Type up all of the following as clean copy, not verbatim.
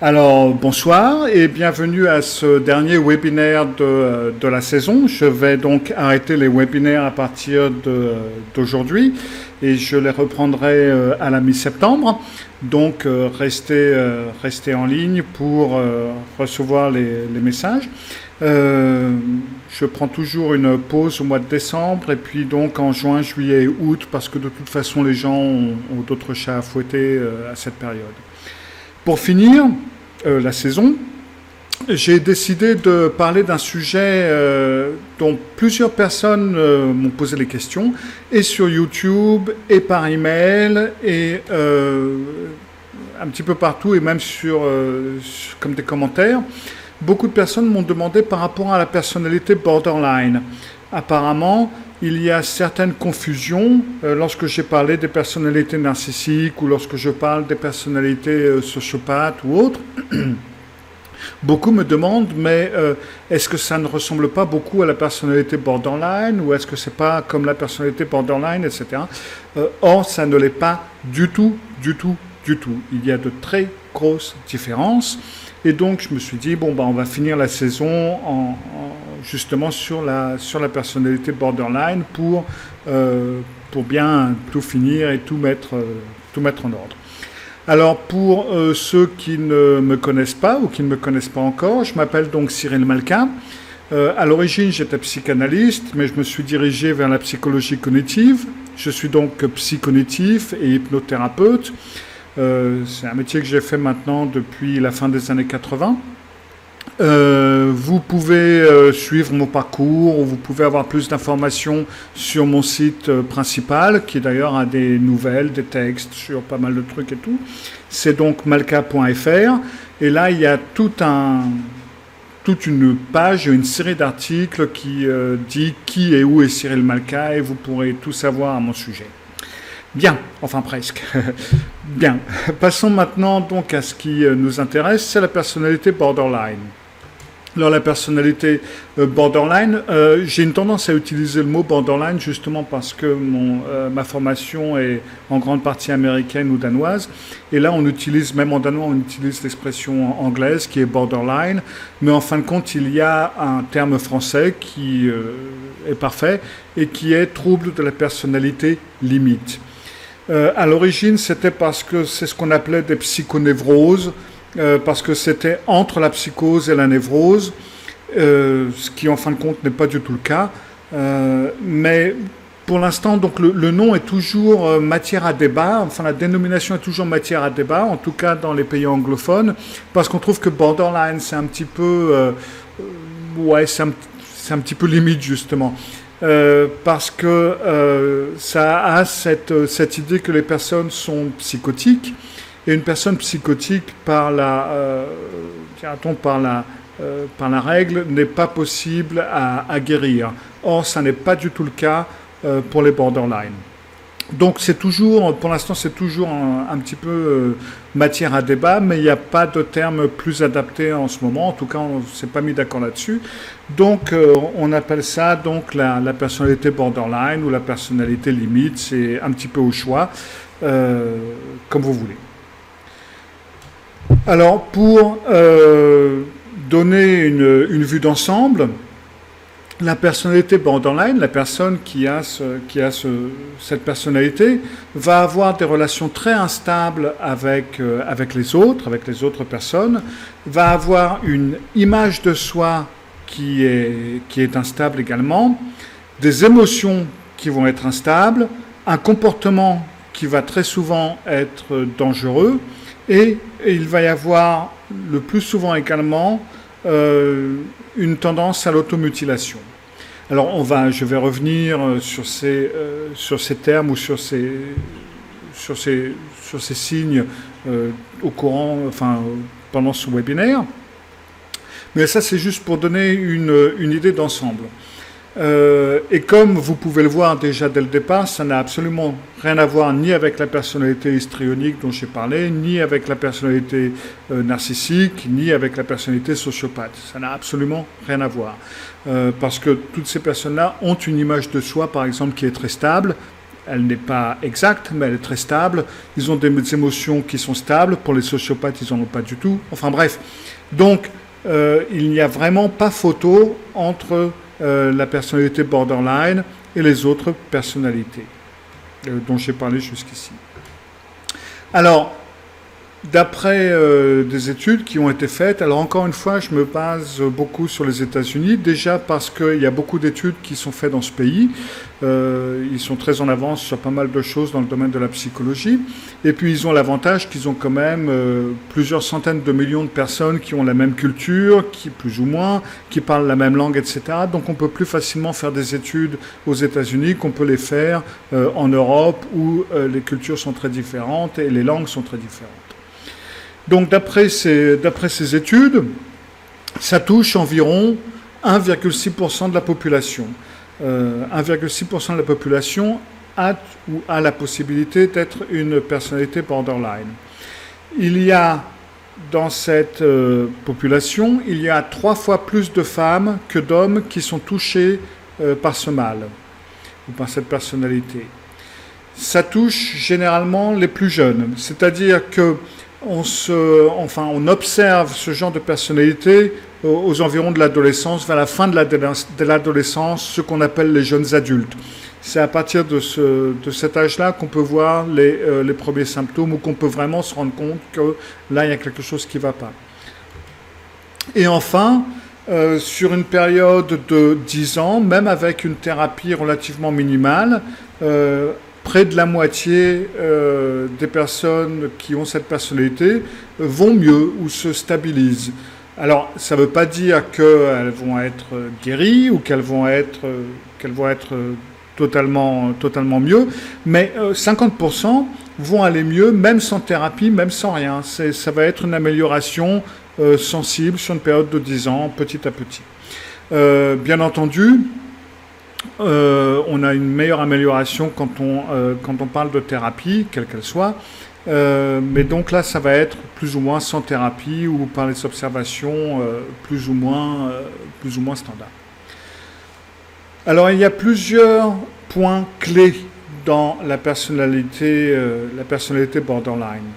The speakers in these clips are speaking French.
Alors, bonsoir et bienvenue à ce dernier webinaire de la saison. Je vais donc arrêter les webinaires à partir d'aujourd'hui et je les reprendrai à la mi-septembre. Donc, restez en ligne pour recevoir les messages. Je prends toujours une pause au mois de décembre et puis donc en juin, juillet et août parce que de toute façon, les gens ont d'autres chats à fouetter à cette période. Pour finir la saison, j'ai décidé de parler d'un sujet dont plusieurs personnes m'ont posé les questions, et sur YouTube, et par email, et un petit peu partout, et même comme des commentaires. Beaucoup de personnes m'ont demandé par rapport à la personnalité borderline. Apparemment, il y a certaines confusions lorsque j'ai parlé des personnalités narcissiques ou lorsque je parle des personnalités sociopathes ou autres. Beaucoup me demandent, mais est-ce que ça ne ressemble pas beaucoup à la personnalité borderline ou est-ce que c'est pas comme la personnalité borderline, etc. Or, ça ne l'est pas du tout, du tout, du tout. Il y a de très grosses différences. Et donc, je me suis dit, on va finir la saison justement sur la personnalité borderline pour bien tout finir et tout mettre en ordre. Alors, pour ceux qui ne me connaissent pas ou qui ne me connaissent pas encore, je m'appelle donc Cyril Malka. À l'origine, j'étais psychanalyste, mais je me suis dirigé vers la psychologie cognitive. Je suis donc psychocognitif et hypnothérapeute. C'est un métier que j'ai fait maintenant depuis la fin des années 80. Vous pouvez suivre mon parcours ou vous pouvez avoir plus d'informations sur mon site principal qui d'ailleurs a des nouvelles, des textes sur pas mal de trucs et tout. C'est donc malka.fr et là il y a toute une page, une série d'articles qui dit qui et où est Cyril Malka et vous pourrez tout savoir à mon sujet. Bien, enfin presque. Bien, passons maintenant donc à ce qui nous intéresse, c'est la personnalité borderline. Alors la personnalité borderline, j'ai une tendance à utiliser le mot borderline justement parce que ma formation est en grande partie américaine ou danoise. Et là on utilise, même en danois, on utilise l'expression anglaise qui est borderline. Mais en fin de compte, il y a un terme français qui est parfait et qui est trouble de la personnalité limite. À l'origine, c'était parce que c'est ce qu'on appelait des psychonévroses, parce que c'était entre la psychose et la névrose, ce qui en fin de compte n'est pas du tout le cas. Mais pour l'instant, donc le nom est toujours matière à débat, enfin la dénomination est toujours matière à débat, en tout cas dans les pays anglophones, parce qu'on trouve que borderline, c'est un petit peu, c'est un petit peu limite justement. Parce que ça a cette idée que les personnes sont psychotiques et une personne psychotique par la règle n'est pas possible à guérir. Or, ça n'est pas du tout le cas pour les borderline. Donc c'est toujours, pour l'instant, c'est toujours un petit peu matière à débat, mais il n'y a pas de terme plus adapté en ce moment. En tout cas, on ne s'est pas mis d'accord là-dessus. Donc on appelle ça donc la personnalité borderline ou la personnalité limite. C'est un petit peu au choix, comme vous voulez. Alors pour donner une vue d'ensemble, la personnalité borderline, la personne qui a cette personnalité, va avoir des relations très instables avec les autres personnes, va avoir une image de soi qui est instable également, des émotions qui vont être instables, un comportement qui va très souvent être dangereux, et il va y avoir le plus souvent également une tendance à l'automutilation. Alors je vais revenir sur ces termes ou sur ces signes pendant ce webinaire. Mais ça, c'est juste pour donner une idée d'ensemble. Et comme vous pouvez le voir déjà dès le départ, ça n'a absolument rien à voir ni avec la personnalité histrionique dont j'ai parlé, ni avec la personnalité narcissique, ni avec la personnalité sociopathe. Ça n'a absolument rien à voir. Parce que toutes ces personnes-là ont une image de soi, par exemple, qui est très stable, elle n'est pas exacte, mais elle est très stable. Ils ont des émotions qui sont stables. Pour les sociopathes, ils n'en ont pas du tout. Enfin bref. Donc, il n'y a vraiment pas photo entre la personnalité borderline et les autres personnalités dont j'ai parlé jusqu'ici. Alors, d'après des études qui ont été faites, alors encore une fois, je me base beaucoup sur les États-Unis, déjà parce qu'il y a beaucoup d'études qui sont faites dans ce pays. Ils sont très en avance sur pas mal de choses dans le domaine de la psychologie. Et puis, ils ont l'avantage qu'ils ont quand même plusieurs centaines de millions de personnes qui ont la même culture, qui plus ou moins, qui parlent la même langue, etc. Donc, on peut plus facilement faire des études aux États-Unis qu'on peut les faire en Europe, où les cultures sont très différentes et les langues sont très différentes. Donc, d'après ces études, ça touche environ 1,6% de la population. 1,6% de la population a la possibilité d'être une personnalité borderline. Il y a, dans cette population, il y a 3 fois plus de femmes que d'hommes qui sont touchés par ce mal, ou par cette personnalité. Ça touche généralement les plus jeunes, c'est-à-dire que on observe ce genre de personnalité aux environs de l'adolescence, vers la fin de l'adolescence, ce qu'on appelle les jeunes adultes. C'est à partir de cet âge-là qu'on peut voir les premiers symptômes ou qu'on peut vraiment se rendre compte que là, il y a quelque chose qui ne va pas. Et enfin, sur une période de 10 ans, même avec une thérapie relativement minimale, près de la moitié des personnes qui ont cette personnalité vont mieux ou se stabilisent. Alors, ça ne veut pas dire qu'elles vont être guéries ou qu'elles vont être totalement mieux, mais 50% vont aller mieux, même sans thérapie, même sans rien. Ça va être une amélioration sensible sur une période de 10 ans, petit à petit. Bien entendu, on a une meilleure amélioration quand on parle de thérapie, quelle qu'elle soit. Mais donc là, ça va être plus ou moins sans thérapie ou par les observations plus ou moins standards. Alors, il y a plusieurs points clés dans la personnalité borderline.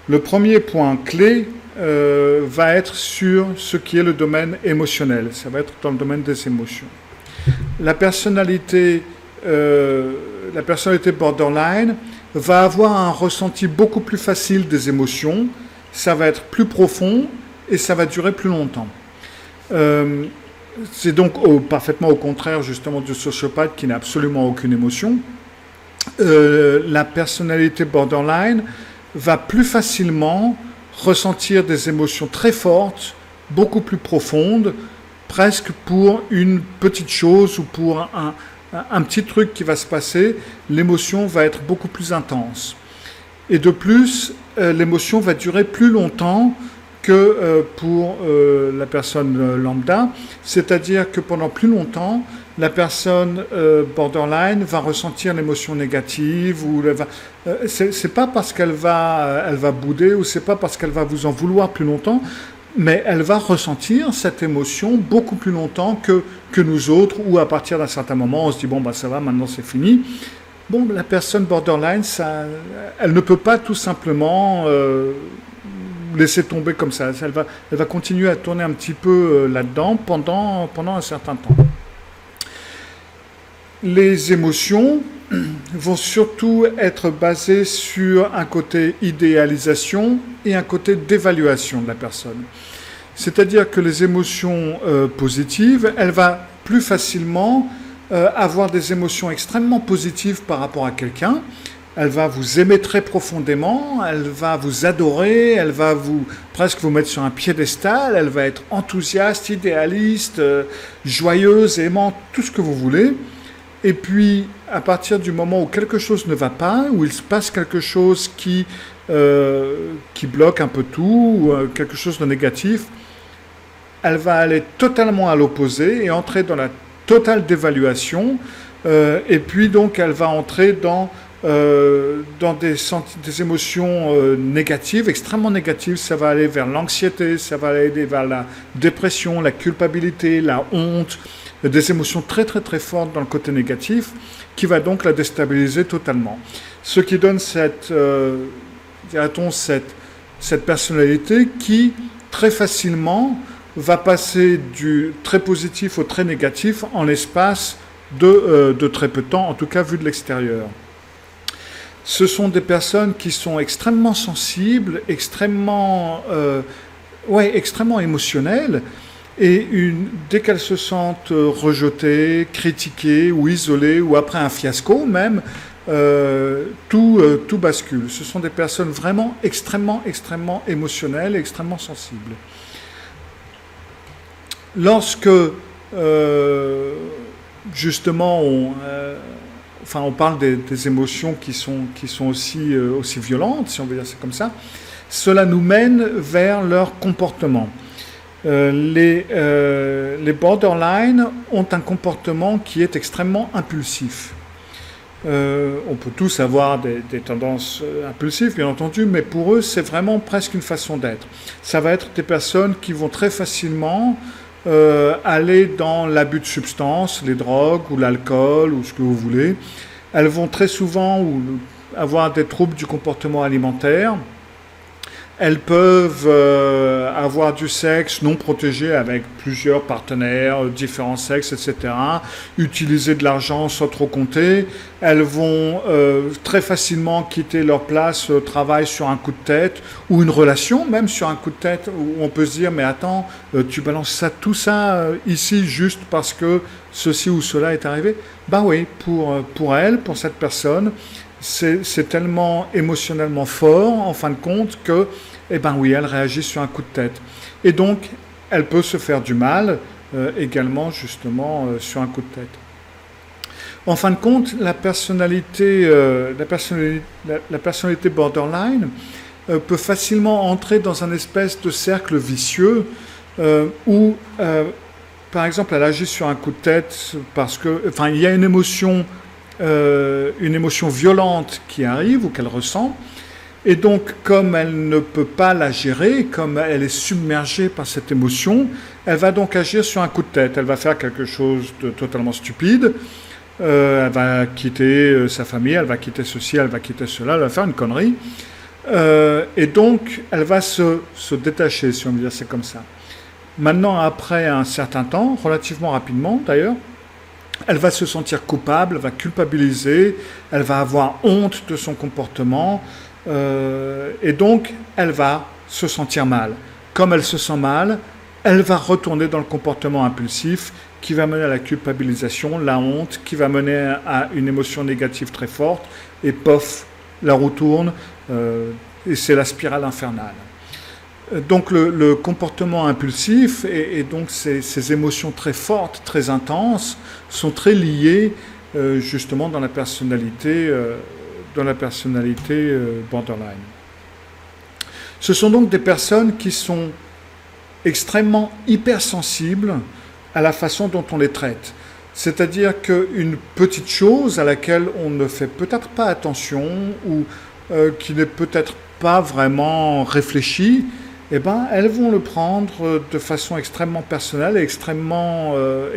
Le premier point clé va être sur ce qui est le domaine émotionnel. Ça va être dans le domaine des émotions. La personnalité borderline va avoir un ressenti beaucoup plus facile des émotions, ça va être plus profond et ça va durer plus longtemps. C'est donc parfaitement au contraire justement du sociopathe qui n'a absolument aucune émotion. La personnalité borderline va plus facilement ressentir des émotions très fortes, beaucoup plus profondes, presque pour une petite chose ou pour un petit truc qui va se passer, l'émotion va être beaucoup plus intense. Et de plus, l'émotion va durer plus longtemps que pour la personne lambda, c'est-à-dire que pendant plus longtemps, la personne borderline va ressentir l'émotion négative ou c'est pas parce qu'elle va bouder ou c'est pas parce qu'elle va vous en vouloir plus longtemps, mais elle va ressentir cette émotion beaucoup plus longtemps que nous autres, ou à partir d'un certain moment, on se dit, bon, bah, ça va, maintenant c'est fini. Bon, la personne borderline, elle ne peut pas tout simplement laisser tomber comme ça. Elle va continuer à tourner un petit peu là-dedans pendant un certain temps. Les émotions vont surtout être basées sur un côté idéalisation et un côté d'évaluation de la personne. C'est-à-dire que les émotions positives, elle va plus facilement avoir des émotions extrêmement positives par rapport à quelqu'un. Elle va vous aimer très profondément, elle va vous adorer, elle va presque vous mettre sur un piédestal, elle va être enthousiaste, idéaliste, joyeuse, aimante, tout ce que vous voulez. Et puis, à partir du moment où quelque chose ne va pas, où il se passe quelque chose qui bloque un peu tout, ou quelque chose de négatif, elle va aller totalement à l'opposé et entrer dans la totale dévaluation. Et puis, donc, elle va entrer dans des émotions négatives, extrêmement négatives. Ça va aller vers l'anxiété, ça va aller vers la dépression, la culpabilité, la honte. des émotions très très très fortes dans le côté négatif, qui va donc la déstabiliser totalement. Ce qui donne cette personnalité qui très facilement va passer du très positif au très négatif en l'espace de très peu de temps, en tout cas vu de l'extérieur. Ce sont des personnes qui sont extrêmement sensibles, extrêmement émotionnelles, et dès qu'elles se sentent rejetées, critiquées ou isolées, ou après un fiasco même, tout bascule. Ce sont des personnes vraiment extrêmement émotionnelles et extrêmement sensibles. Lorsque, justement, on parle des émotions qui sont aussi violentes, si on veut dire ça comme ça, cela nous mène vers leur comportement. Les borderline ont un comportement qui est extrêmement impulsif. On peut tous avoir des tendances impulsives, bien entendu, mais pour eux, c'est vraiment presque une façon d'être. Ça va être des personnes qui vont très facilement aller dans l'abus de substances, les drogues ou l'alcool ou ce que vous voulez. Elles vont très souvent avoir des troubles du comportement alimentaire. Elles peuvent avoir du sexe non protégé avec plusieurs partenaires, différents sexes, etc. Utiliser de l'argent sans trop compter. Elles vont très facilement quitter leur place au travail sur un coup de tête ou une relation, même sur un coup de tête où on peut se dire « mais attends, tu balances tout ça ici juste parce que ceci ou cela est arrivé ?» Ben oui, pour elle, pour cette personne, c'est tellement émotionnellement fort, en fin de compte, que, elle réagit sur un coup de tête. Et donc, elle peut se faire du mal, également, justement, sur un coup de tête. En fin de compte, la personnalité borderline peut facilement entrer dans un espèce de cercle vicieux où, par exemple, elle agit sur un coup de tête parce que, il y a une émotion violente qui arrive ou qu'elle ressent, et donc comme elle ne peut pas la gérer, comme elle est submergée par cette émotion, elle va donc agir sur un coup de tête. Elle va faire quelque chose de totalement stupide, elle va quitter sa famille, elle va quitter ceci, elle va quitter cela, elle va faire une connerie, et donc elle va se détacher, si on veut dire c'est comme ça. Maintenant, après un certain temps, relativement rapidement d'ailleurs, elle va se sentir coupable, elle va culpabiliser, elle va avoir honte de son comportement, et donc elle va se sentir mal. Comme elle se sent mal, elle va retourner dans le comportement impulsif qui va mener à la culpabilisation, la honte, qui va mener à une émotion négative très forte, et pof, la roue tourne, et c'est la spirale infernale. Donc le comportement impulsif et donc ces émotions très fortes, très intenses, sont très liées justement dans la personnalité borderline. Ce sont donc des personnes qui sont extrêmement hypersensibles à la façon dont on les traite. C'est-à-dire qu'une petite chose à laquelle on ne fait peut-être pas attention ou qui n'est peut-être pas vraiment réfléchie, elles vont le prendre de façon extrêmement personnelle et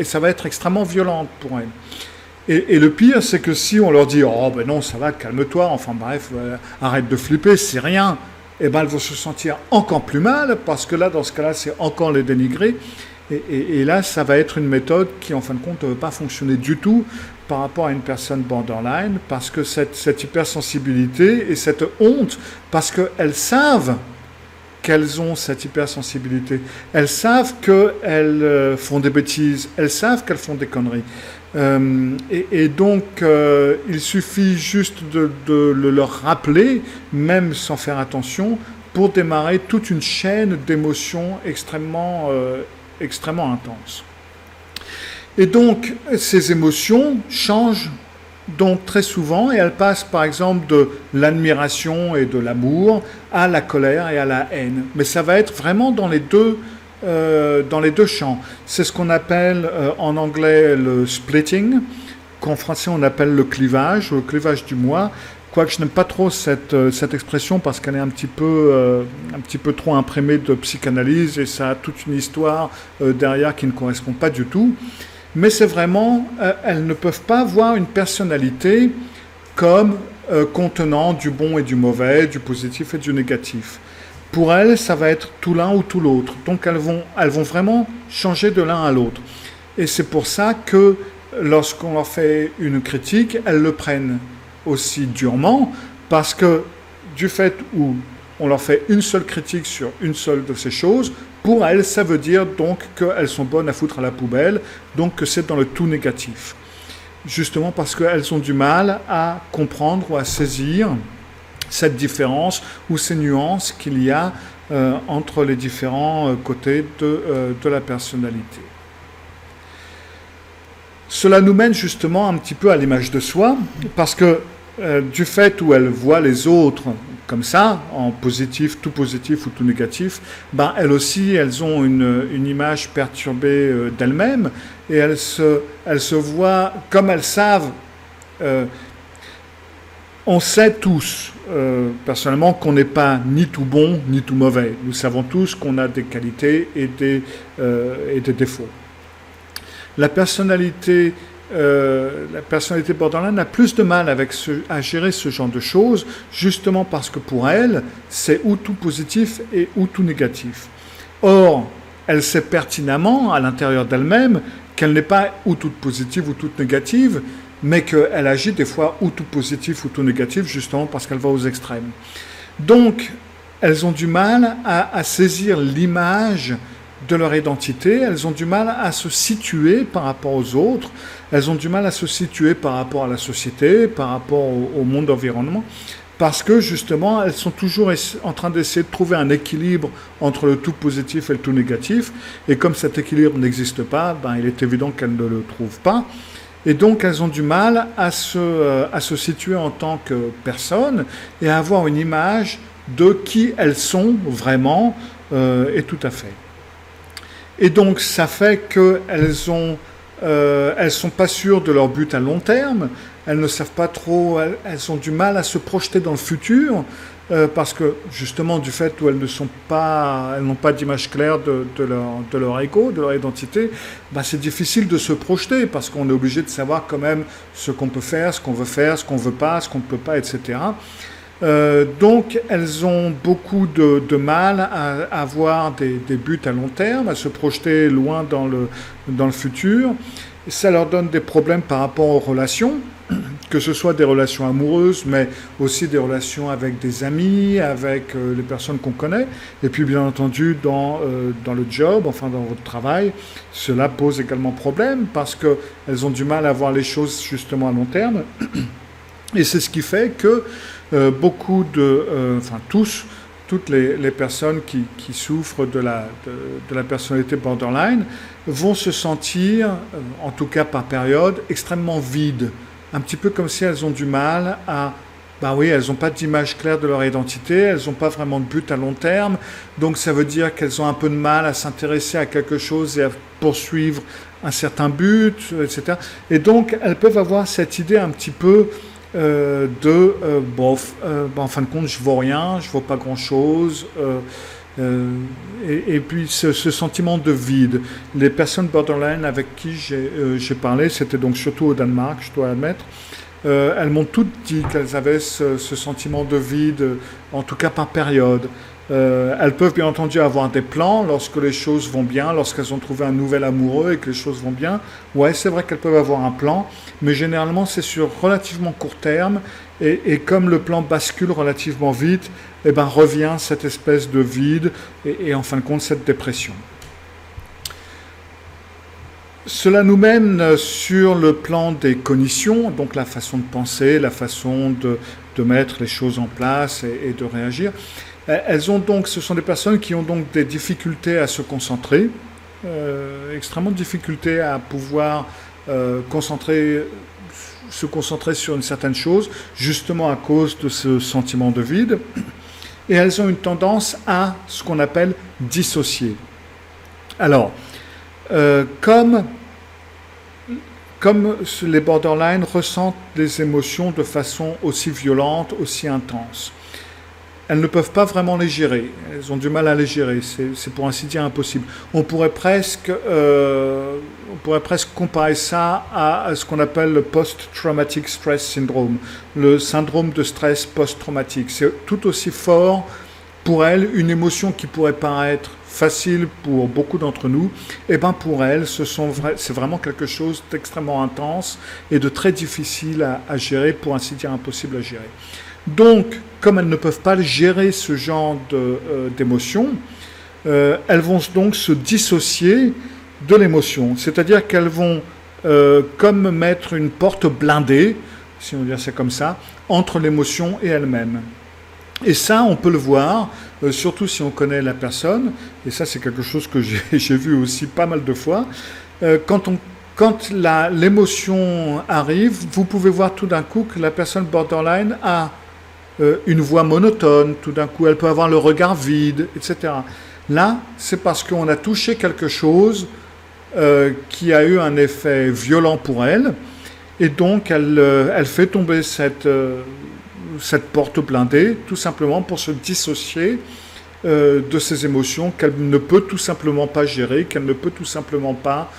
ça va être extrêmement violent pour elles. Et le pire, c'est que si on leur dit « Oh, ben non, ça va, calme-toi, enfin bref, arrête de flipper, c'est rien », elles vont se sentir encore plus mal, parce que là, dans ce cas-là, c'est encore les dénigrer. Et là, ça va être une méthode qui, en fin de compte, ne va pas fonctionner du tout par rapport à une personne borderline, parce que cette hypersensibilité et cette honte, parce qu'elles savent qu'elles ont cette hypersensibilité. Elles savent qu'elles font des bêtises, elles savent qu'elles font des conneries. Donc, il suffit juste de le leur rappeler, même sans faire attention, pour démarrer toute une chaîne d'émotions extrêmement intenses. Et donc, ces émotions changent donc très souvent, et elles passent par exemple de l'admiration et de l'amour à la colère et à la haine. Mais ça va être vraiment dans les deux champs. C'est ce qu'on appelle en anglais le splitting, qu'en français on appelle le clivage du moi. Quoique je n'aime pas trop cette expression parce qu'elle est un petit peu trop imprimée de psychanalyse et ça a toute une histoire derrière qui ne correspond pas du tout. Mais c'est vraiment, elles ne peuvent pas voir une personnalité comme contenant du bon et du mauvais, du positif et du négatif. Pour elles, ça va être tout l'un ou tout l'autre. Donc elles vont vraiment changer de l'un à l'autre. Et c'est pour ça que lorsqu'on leur fait une critique, elles le prennent aussi durement, parce que du fait où on leur fait une seule critique sur une seule de ces choses, pour elles, ça veut dire donc qu'elles sont bonnes à foutre à la poubelle, donc que c'est dans le tout négatif. Justement parce qu'elles ont du mal à comprendre ou à saisir cette différence ou ces nuances qu'il y a entre les différents côtés de la personnalité. Cela nous mène justement un petit peu à l'image de soi, parce que du fait où elles voient les autres comme ça, en positif ou tout négatif, ben elles aussi, elles ont une image perturbée d'elles-mêmes, et elles se voient, comme elles savent, on sait tous, personnellement, qu'on n'est pas ni tout bon, ni tout mauvais. Nous savons tous qu'on a des qualités et des défauts. La personnalité borderline a plus de mal à gérer ce genre de choses, justement parce que pour elle, c'est ou tout positif et ou tout négatif. Or, elle sait pertinemment, à l'intérieur d'elle-même, qu'elle n'est pas ou toute positive ou toute négative, mais qu'elle agit des fois ou tout positif ou tout négatif, justement parce qu'elle va aux extrêmes. Donc, elles ont du mal à saisir l'image de leur identité, elles ont du mal à se situer par rapport aux autres, elles ont du mal à se situer par rapport à la société, par rapport au monde environnement, parce que justement, elles sont toujours en train d'essayer de trouver un équilibre entre le tout positif et le tout négatif, et comme cet équilibre n'existe pas, ben, il est évident qu'elles ne le trouvent pas, et donc elles ont du mal à se situer en tant que personne, et à avoir une image de qui elles sont vraiment, et tout à fait. Et donc, ça fait qu'elles sont pas sûres de leur but à long terme, elles ne savent pas trop, elles ont du mal à se projeter dans le futur, parce que, justement, du fait où elles n'ont pas d'image claire de leur ego, de leur identité, bah, c'est difficile de se projeter, parce qu'on est obligé de savoir quand même ce qu'on peut faire, ce qu'on veut faire, ce qu'on ne veut pas, ce qu'on ne peut pas, etc. Donc, elles ont beaucoup de mal à avoir des buts à long terme, à se projeter loin dans le futur. Ça leur donne des problèmes par rapport aux relations, que ce soit des relations amoureuses, mais aussi des relations avec des amis, avec les personnes qu'on connaît. Et puis, bien entendu, dans le job, enfin dans votre travail, cela pose également problème parce qu'elles ont du mal à voir les choses justement à long terme. Et c'est ce qui fait que beaucoup toutes les personnes qui souffrent de la personnalité borderline vont se sentir, en tout cas par période, extrêmement vides. Un petit peu comme si elles ont du mal à... Ben oui, elles n'ont pas d'image claire de leur identité, elles n'ont pas vraiment de but à long terme, donc ça veut dire qu'elles ont un peu de mal à s'intéresser à quelque chose et à poursuivre un certain but, etc. Et donc, elles peuvent avoir cette idée un petit peu... en fin de compte, je ne vaux rien, je ne vaux pas grand-chose, et puis ce sentiment de vide. Les personnes borderline avec qui j'ai parlé, c'était donc surtout au Danemark, je dois admettre, elles m'ont toutes dit qu'elles avaient ce sentiment de vide, en tout cas par période. Elles peuvent bien entendu avoir des plans lorsque les choses vont bien, lorsqu'elles ont trouvé un nouvel amoureux et que les choses vont bien. Ouais, c'est vrai qu'elles peuvent avoir un plan, mais généralement c'est sur relativement court terme et comme le plan bascule relativement vite, eh ben, revient cette espèce de vide et en fin de compte cette dépression. Cela nous mène sur le plan des cognitions, donc la façon de penser, la façon de mettre les choses en place et de réagir. Ce sont des personnes qui ont donc des difficultés à se concentrer, extrêmement de difficultés à pouvoir se concentrer sur une certaine chose, justement à cause de ce sentiment de vide. Et elles ont une tendance à ce qu'on appelle dissocier. Alors, comme les borderline ressentent les émotions de façon aussi violente, aussi intense, elles ne peuvent pas vraiment les gérer. Elles ont du mal à les gérer. C'est pour ainsi dire impossible. On pourrait presque comparer ça à ce qu'on appelle le post-traumatic stress syndrome, le syndrome de stress post-traumatique. C'est tout aussi fort pour elles, une émotion qui pourrait paraître facile pour beaucoup d'entre nous, et ben pour elles, c'est vraiment quelque chose d'extrêmement intense et de très difficile à gérer, pour ainsi dire impossible à gérer. Donc, comme elles ne peuvent pas gérer ce genre d'émotions, elles vont donc se dissocier de l'émotion. C'est-à-dire qu'elles vont comme mettre une porte blindée, si on veut dire ça comme ça, entre l'émotion et elle-même. Et ça, on peut le voir, surtout si on connaît la personne, et ça c'est quelque chose que j'ai vu aussi pas mal de fois, quand l'émotion arrive, vous pouvez voir tout d'un coup que la personne borderline a une voix monotone, tout d'un coup elle peut avoir le regard vide, etc. Là, c'est parce qu'on a touché quelque chose qui a eu un effet violent pour elle, et donc elle fait tomber cette porte blindée, tout simplement pour se dissocier de ces émotions qu'elle ne peut tout simplement pas gérer, qu'elle ne peut tout simplement pas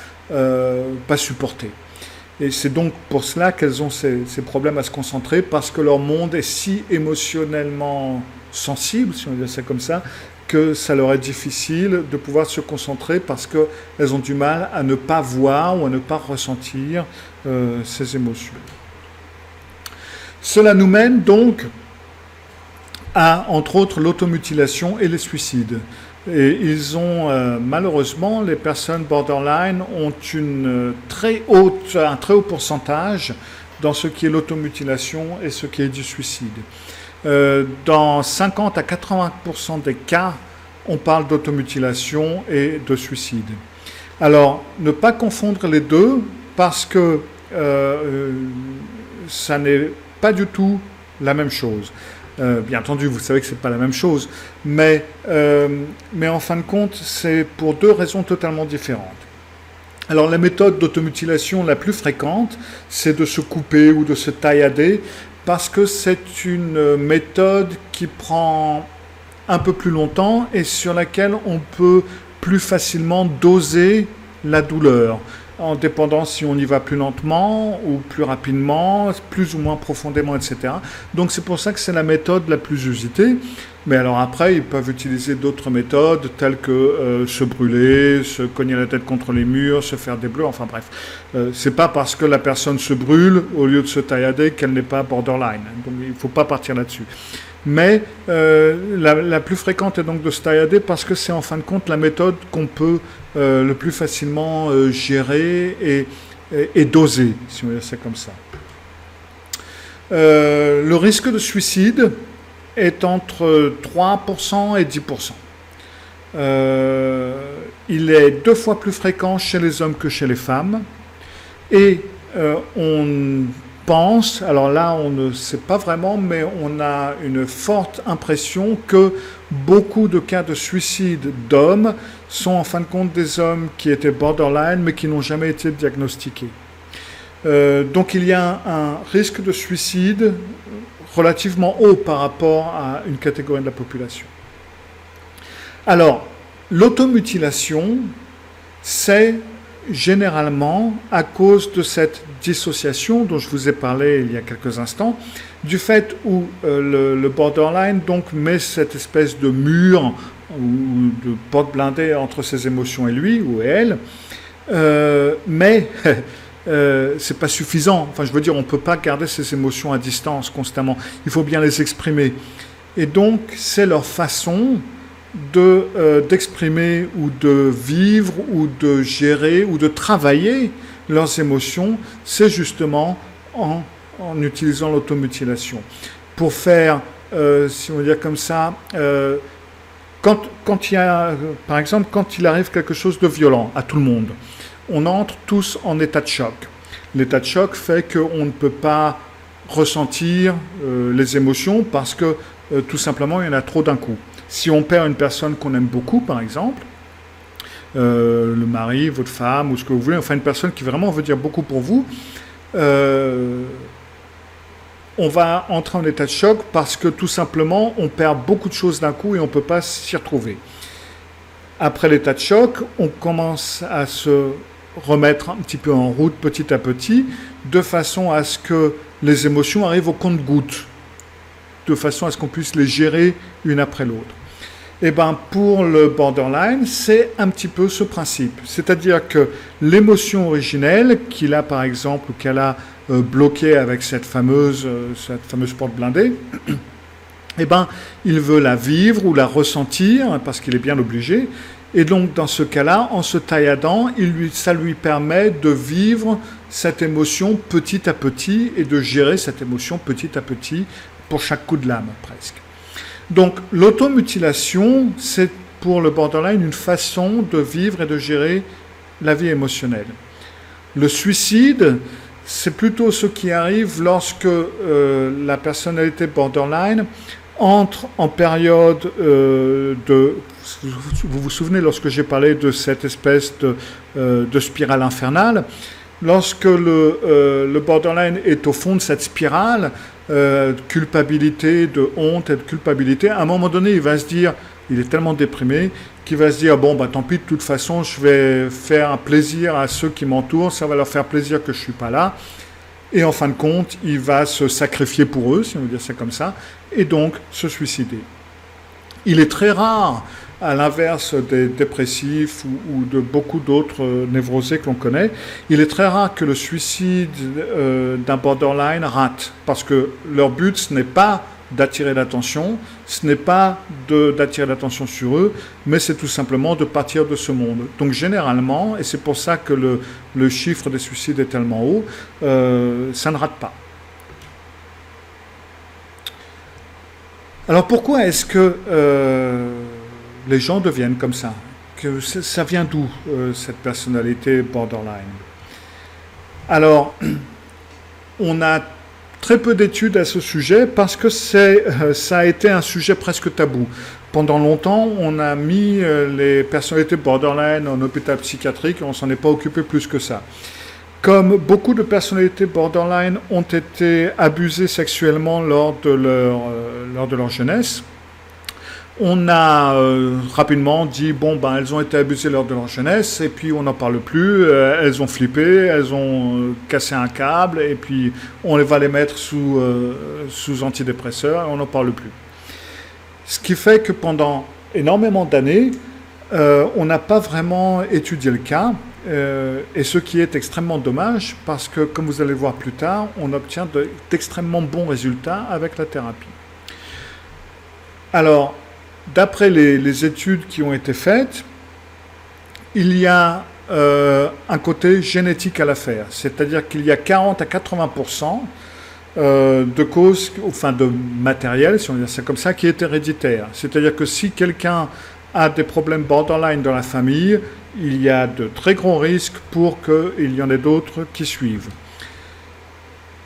supporter. Et c'est donc pour cela qu'elles ont ces problèmes à se concentrer, parce que leur monde est si émotionnellement sensible, si on dit ça comme ça, que ça leur est difficile de pouvoir se concentrer, parce qu'elles ont du mal à ne pas voir ou à ne pas ressentir ces émotions. Cela nous mène donc à, entre autres, l'automutilation et les suicides. Et ils ont, malheureusement, les personnes borderline ont un très haut pourcentage dans ce qui est l'automutilation et ce qui est du suicide. Dans 50 à 80% des cas, on parle d'automutilation et de suicide. Alors, ne pas confondre les deux, parce que ça n'est pas du tout la même chose. Bien entendu, vous savez que ce n'est pas la même chose, mais en fin de compte, c'est pour deux raisons totalement différentes. Alors, la méthode d'automutilation la plus fréquente, c'est de se couper ou de se taillader, parce que c'est une méthode qui prend un peu plus longtemps et sur laquelle on peut plus facilement doser la douleur, en dépendant si on y va plus lentement ou plus rapidement, plus ou moins profondément, etc. Donc c'est pour ça que c'est la méthode la plus usitée. Mais alors après, ils peuvent utiliser d'autres méthodes, telles que se brûler, se cogner la tête contre les murs, se faire des bleus, enfin bref. C'est pas parce que la personne se brûle, au lieu de se taillader, qu'elle n'est pas borderline. Donc il ne faut pas partir là-dessus. Mais la plus fréquente est donc de se taillader, parce que c'est en fin de compte la méthode qu'on peut le plus facilement gérer et doser, si on veut dire ça comme ça. Le risque de suicide est entre 3% et 10%. Il est 2 fois plus fréquent chez les hommes que chez les femmes. Et on pense, alors là on ne sait pas vraiment, mais on a une forte impression que beaucoup de cas de suicide d'hommes sont en fin de compte des hommes qui étaient borderline mais qui n'ont jamais été diagnostiqués. Donc il y a un risque de suicide relativement haut par rapport à une catégorie de la population. Alors, l'automutilation, c'est généralement à cause de cette dissociation dont je vous ai parlé il y a quelques instants, du fait où le borderline donc met cette espèce de mur ou de porte blindée entre ses émotions et lui ou elle, mais c'est pas suffisant. Enfin, je veux dire, on peut pas garder ses émotions à distance constamment. Il faut bien les exprimer. Et donc, c'est leur façon d'exprimer ou de vivre ou de gérer ou de travailler leurs émotions, c'est justement en utilisant l'automutilation. Pour faire, si on veut dire comme ça, quand il y a, par exemple, quand il arrive quelque chose de violent à tout le monde, on entre tous en état de choc. L'état de choc fait qu'on ne peut pas ressentir les émotions parce que tout simplement il y en a trop d'un coup. Si on perd une personne qu'on aime beaucoup, par exemple, le mari, votre femme, ou ce que vous voulez, enfin une personne qui vraiment veut dire beaucoup pour vous, on va entrer en état de choc parce que tout simplement, on perd beaucoup de choses d'un coup et on ne peut pas s'y retrouver. Après l'état de choc, on commence à se remettre un petit peu en route petit à petit, de façon à ce que les émotions arrivent au compte-gouttes, de façon à ce qu'on puisse les gérer une après l'autre. Et bien, pour le borderline, c'est un petit peu ce principe. C'est-à-dire que l'émotion originelle qu'il a, par exemple, ou qu'elle a bloquée avec cette fameuse porte blindée, eh ben, il veut la vivre ou la ressentir, parce qu'il est bien obligé. Et donc, dans ce cas-là, en se tailladant, ça lui permet de vivre cette émotion petit à petit et de gérer cette émotion petit à petit pour chaque coup de lame, presque. Donc, l'automutilation, c'est pour le borderline une façon de vivre et de gérer la vie émotionnelle. Le suicide, c'est plutôt ce qui arrive lorsque la personnalité borderline entre en période de... Vous vous souvenez, lorsque j'ai parlé de cette espèce de spirale infernale, lorsque le borderline est au fond de cette spirale, culpabilité, de honte et de culpabilité, à un moment donné, il va se dire, il est tellement déprimé, qu'il va se dire, bon, bah tant pis, de toute façon, je vais faire un plaisir à ceux qui m'entourent, ça va leur faire plaisir que je ne suis pas là. Et en fin de compte, il va se sacrifier pour eux, si on veut dire ça comme ça, et donc se suicider. Il est très rare, à l'inverse des dépressifs ou de beaucoup d'autres névrosés que l'on connaît, il est très rare que le suicide d'un borderline rate, parce que leur but, ce n'est pas d'attirer l'attention, ce n'est pas d'attirer l'attention sur eux, mais c'est tout simplement de partir de ce monde. Donc généralement, et c'est pour ça que le chiffre des suicides est tellement haut, ça ne rate pas. Alors pourquoi est-ce que les gens deviennent comme ça? Ça vient d'où, cette personnalité borderline? Alors, on a très peu d'études à ce sujet parce que ça a été un sujet presque tabou. Pendant longtemps, on a mis les personnalités borderline en hôpital psychiatrique et on ne s'en est pas occupé plus que ça. Comme beaucoup de personnalités borderline ont été abusées sexuellement lors de leur jeunesse, on a rapidement dit, bon, ben, elles ont été abusées lors de leur jeunesse, et puis on n'en parle plus, elles ont flippé, elles ont cassé un câble, et puis on va les mettre sous antidépresseurs, et on n'en parle plus. Ce qui fait que pendant énormément d'années, on n'a pas vraiment étudié le cas, et ce qui est extrêmement dommage, parce que, comme vous allez voir plus tard, on obtient d'extrêmement bons résultats avec la thérapie. Alors, d'après les études qui ont été faites, il y a un côté génétique à l'affaire, c'est-à-dire qu'il y a 40 à 80% de causes, enfin de matériel, si on dit ça comme ça, qui est héréditaire. C'est-à-dire que si quelqu'un a des problèmes borderline dans la famille, il y a de très gros risques pour qu'il y en ait d'autres qui suivent.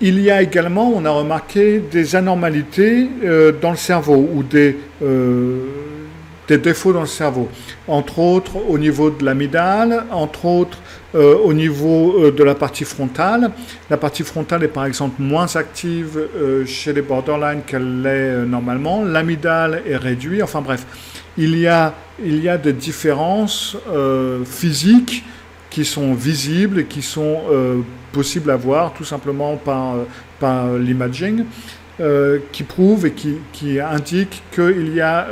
Il y a également, on a remarqué, des anormalités dans le cerveau ou des défauts dans le cerveau. Entre autres au niveau de l'amygdale, entre autres au niveau de la partie frontale. La partie frontale est par exemple moins active chez les borderline qu'elle l'est normalement. L'amygdale est réduite. Enfin bref, il y a des différences physiques qui sont visibles et qui sont possibles à voir tout simplement par l'imaging, qui prouvent et qui indiquent qu'il y a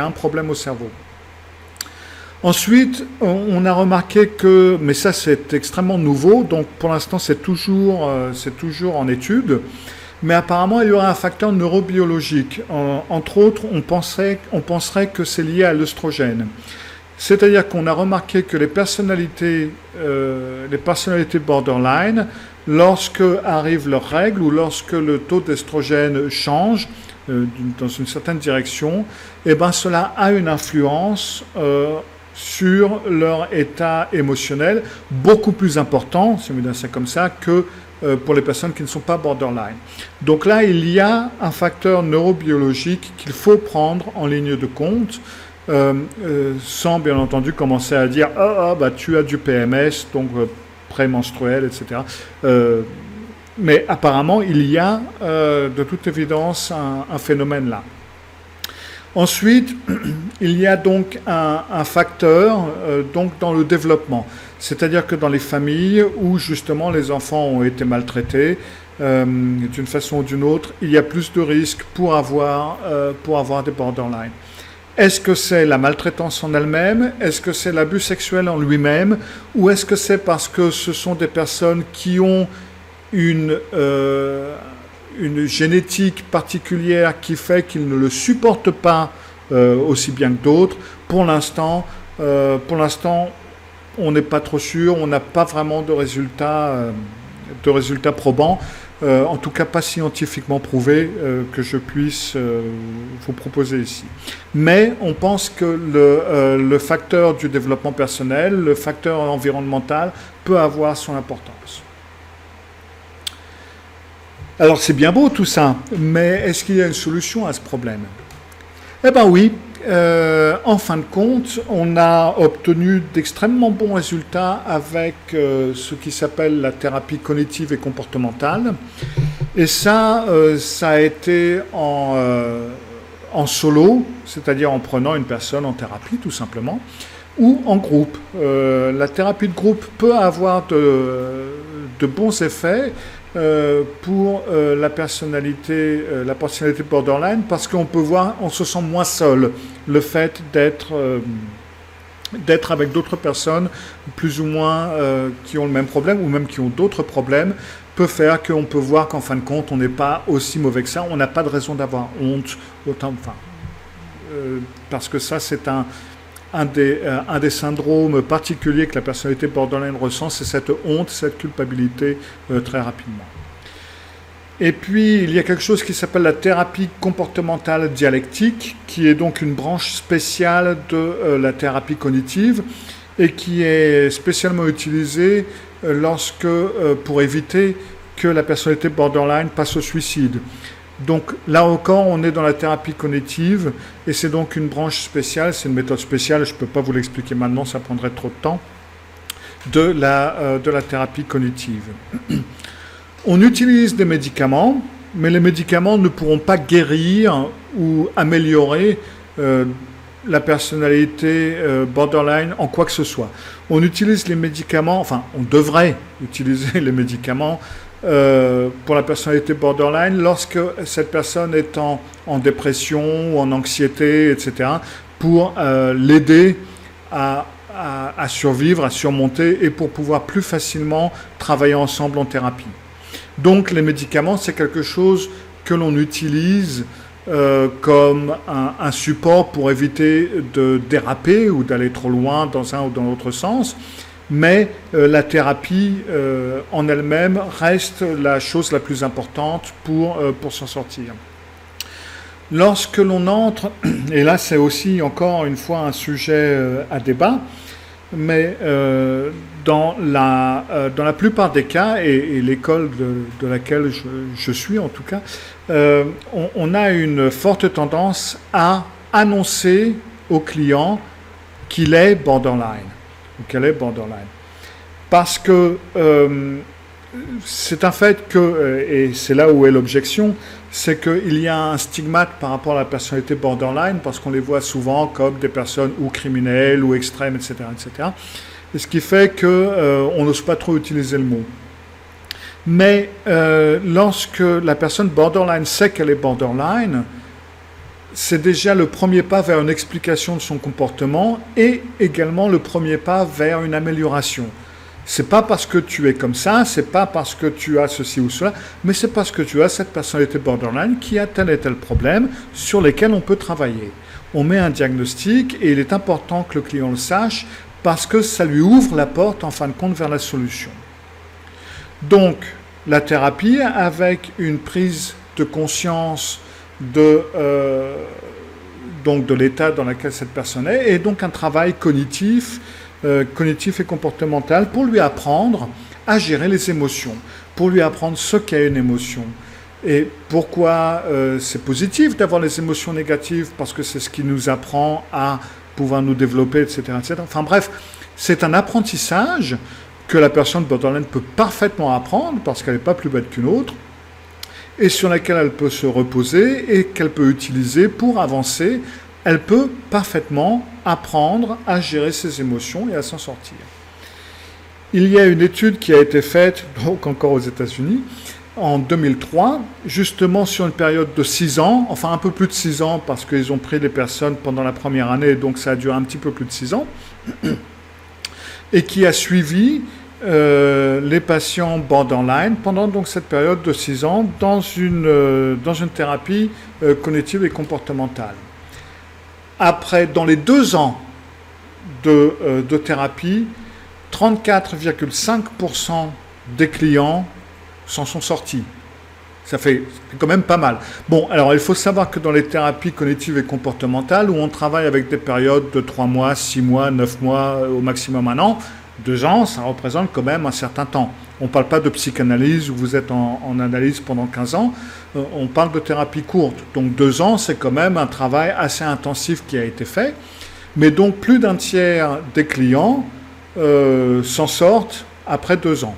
un problème au cerveau. Ensuite, on a remarqué que, mais ça c'est extrêmement nouveau, donc pour l'instant c'est toujours en étude, mais apparemment il y aurait un facteur neurobiologique. Entre autres, on penserait que c'est lié à l'œstrogène. C'est-à-dire qu'on a remarqué que les personnalités borderline, lorsque arrivent leurs règles ou lorsque le taux d'estrogène change dans une certaine direction, eh ben cela a une influence sur leur état émotionnel beaucoup plus important, si on veut dire ça comme ça, que pour les personnes qui ne sont pas borderline. Donc là, il y a un facteur neurobiologique qu'il faut prendre en ligne de compte, sans bien entendu commencer à dire bah tu as du PMS, donc prémenstruel, etc. Mais apparemment, il y a de toute évidence un phénomène là. Ensuite, il y a donc un facteur donc dans le développement. C'est-à-dire que dans les familles où justement les enfants ont été maltraités, d'une façon ou d'une autre, il y a plus de risques pour avoir des borderline. Est-ce que c'est la maltraitance en elle-même? Est-ce que c'est l'abus sexuel en lui-même? Ou est-ce que c'est parce que ce sont des personnes qui ont une génétique particulière qui fait qu'ils ne le supportent pas aussi bien que d'autres? Pour l'instant, on n'est pas trop sûr, on n'a pas vraiment de résultats probants. En tout cas pas scientifiquement prouvé que je puisse vous proposer ici. Mais on pense que le facteur du développement personnel, le facteur environnemental peut avoir son importance. Alors c'est bien beau tout ça, mais est-ce qu'il y a une solution à ce problème? Eh bien oui. En fin de compte, on a obtenu d'extrêmement bons résultats avec ce qui s'appelle la thérapie cognitive et comportementale. Et ça a été en solo, c'est-à-dire en prenant une personne en thérapie tout simplement, ou en groupe. La thérapie de groupe peut avoir de bons effets pour la personnalité borderline, parce qu'on peut voir, on se sent moins seul. Le fait d'être avec d'autres personnes plus ou moins qui ont le même problème ou même qui ont d'autres problèmes peut faire qu'on peut voir qu'en fin de compte on n'est pas aussi mauvais que ça, on n'a pas de raison d'avoir honte parce que ça c'est un des syndromes particuliers que la personnalité borderline ressent, c'est cette honte, cette culpabilité très rapidement. Et puis, il y a quelque chose qui s'appelle la thérapie comportementale dialectique, qui est donc une branche spéciale de la thérapie cognitive et qui est spécialement utilisée pour éviter que la personnalité borderline passe au suicide. Donc là encore, on est dans la thérapie cognitive et c'est donc une branche spéciale, c'est une méthode spéciale, je ne peux pas vous l'expliquer maintenant, ça prendrait trop de temps, de la thérapie cognitive. On utilise des médicaments, mais les médicaments ne pourront pas guérir ou améliorer la personnalité borderline en quoi que ce soit. On utilise les médicaments, enfin on devrait utiliser les médicaments pour la personnalité borderline lorsque cette personne est en dépression ou en anxiété, etc., pour l'aider à survivre, à surmonter et pour pouvoir plus facilement travailler ensemble en thérapie. Donc les médicaments, c'est quelque chose que l'on utilise comme un support pour éviter de déraper ou d'aller trop loin dans un ou dans l'autre sens. Mais la thérapie en elle-même reste la chose la plus importante pour s'en sortir. Lorsque l'on entre, et là c'est aussi encore une fois un sujet à débat, mais dans la plupart des cas, et l'école de laquelle je suis en tout cas, on a une forte tendance à annoncer au client qu'il est borderline. Qu'elle est borderline. Parce que c'est un fait que, et c'est là où est l'objection, c'est qu'il y a un stigmate par rapport à la personnalité borderline, parce qu'on les voit souvent comme des personnes ou criminelles ou extrêmes, etc. etc. Et ce qui fait qu'on n'ose pas trop utiliser le mot. Mais lorsque la personne borderline sait qu'elle est borderline, c'est déjà le premier pas vers une explication de son comportement et également le premier pas vers une amélioration. C'est pas parce que tu es comme ça, c'est pas parce que tu as ceci ou cela, mais c'est parce que tu as cette personnalité borderline qui a tel et tel problème sur lesquels on peut travailler. On met un diagnostic et il est important que le client le sache parce que ça lui ouvre la porte en fin de compte vers la solution. Donc, la thérapie avec une prise de conscience de l'état dans lequel cette personne est, et donc un travail cognitif et comportemental pour lui apprendre à gérer les émotions, pour lui apprendre ce qu'est une émotion. Et pourquoi c'est positif d'avoir les émotions négatives? Parce que c'est ce qui nous apprend à pouvoir nous développer, etc. etc. Enfin bref, c'est un apprentissage que la personne borderline peut parfaitement apprendre parce qu'elle n'est pas plus bête qu'une autre, et sur laquelle elle peut se reposer et qu'elle peut utiliser pour avancer. Elle peut parfaitement apprendre à gérer ses émotions et à s'en sortir. Il y a une étude qui a été faite, donc encore aux États-Unis, en 2003, justement sur une période de 6 ans, enfin un peu plus de 6 ans, parce qu'ils ont pris les personnes pendant la première année, donc ça a duré un petit peu plus de 6 ans, et qui a suivi les patients borderline pendant donc cette période de 6 ans dans une thérapie cognitive et comportementale. Après, dans les 2 ans de thérapie, 34,5% des clients s'en sont sortis. Ça fait quand même pas mal. Bon, alors il faut savoir que dans les thérapies cognitives et comportementales, où on travaille avec des périodes de 3 mois, 6 mois, 9 mois, au maximum 1 an, 2 ans, ça représente quand même un certain temps. On ne parle pas de psychanalyse où vous êtes en analyse pendant 15 ans, on parle de thérapie courte. Donc 2 ans, c'est quand même un travail assez intensif qui a été fait. Mais donc plus d'un tiers des clients s'en sortent après 2 ans.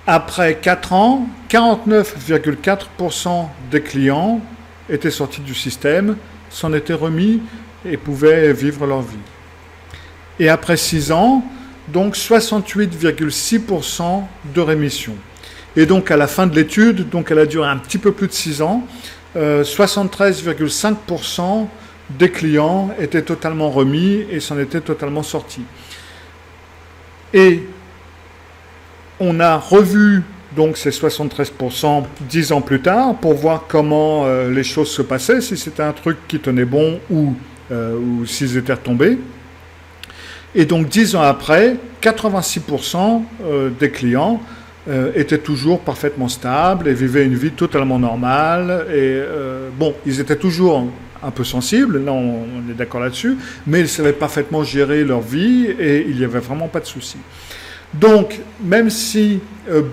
Après 4 ans, 49,4% des clients étaient sortis du système, s'en étaient remis et pouvaient vivre leur vie. Et après 6 ans, donc 68,6% de rémission. Et donc à la fin de l'étude, donc elle a duré un petit peu plus de 6 ans, 73,5% des clients étaient totalement remis et s'en étaient totalement sortis. Et on a revu donc ces 73% 10 ans plus tard pour voir comment les choses se passaient, si c'était un truc qui tenait bon ou s'ils étaient retombés. Et donc 10 ans après, 86% des clients étaient toujours parfaitement stables et vivaient une vie totalement normale. Et bon, ils étaient toujours un peu sensibles, là on est d'accord là-dessus, mais ils savaient parfaitement gérer leur vie et il n'y avait vraiment pas de souci. Donc, même si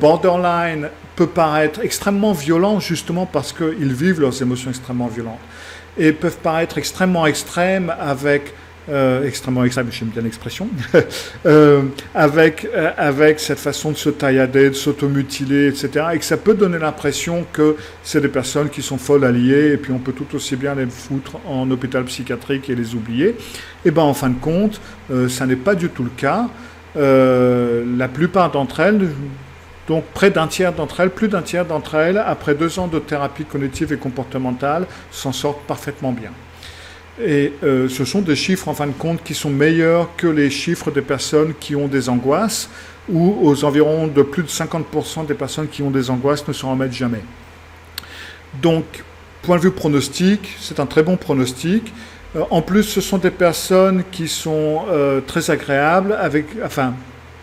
borderline peut paraître extrêmement violent, justement parce qu'ils vivent leurs émotions extrêmement violentes, et peuvent paraître extrêmement extrêmes avec extrêmement extrême, j'aime bien l'expression, avec cette façon de se taillader, de s'automutiler, etc. Et que ça peut donner l'impression que c'est des personnes qui sont folles à lier et puis on peut tout aussi bien les foutre en hôpital psychiatrique et les oublier. Et bien en fin de compte, ça n'est pas du tout le cas. La plupart d'entre elles, donc près d'un tiers d'entre elles, plus d'un tiers d'entre elles, après 2 ans de thérapie cognitive et comportementale, s'en sortent parfaitement bien. Et ce sont des chiffres, en fin de compte, qui sont meilleurs que les chiffres des personnes qui ont des angoisses, où aux environs de plus de 50% des personnes qui ont des angoisses ne s'en remettent jamais. Donc, point de vue pronostic, c'est un très bon pronostic. En plus, ce sont des personnes qui sont très agréables,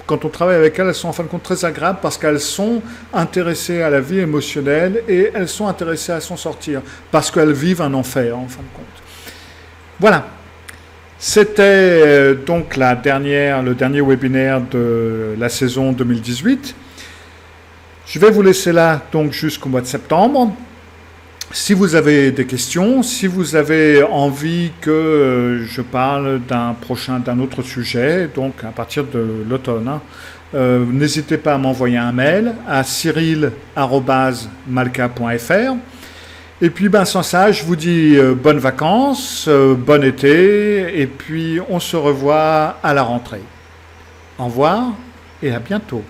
quand on travaille avec elles, elles sont en fin de compte très agréables parce qu'elles sont intéressées à la vie émotionnelle et elles sont intéressées à s'en sortir, parce qu'elles vivent un enfer, en fin de compte. Voilà, c'était donc le dernier webinaire de la saison 2018. Je vais vous laisser là donc jusqu'au mois de septembre. Si vous avez des questions, si vous avez envie que je parle d'un autre sujet, donc à partir de l'automne, n'hésitez pas à m'envoyer un mail à cyril@malka.fr. Et puis, sans ça, je vous dis bonnes vacances, bon été, et puis on se revoit à la rentrée. Au revoir et à bientôt.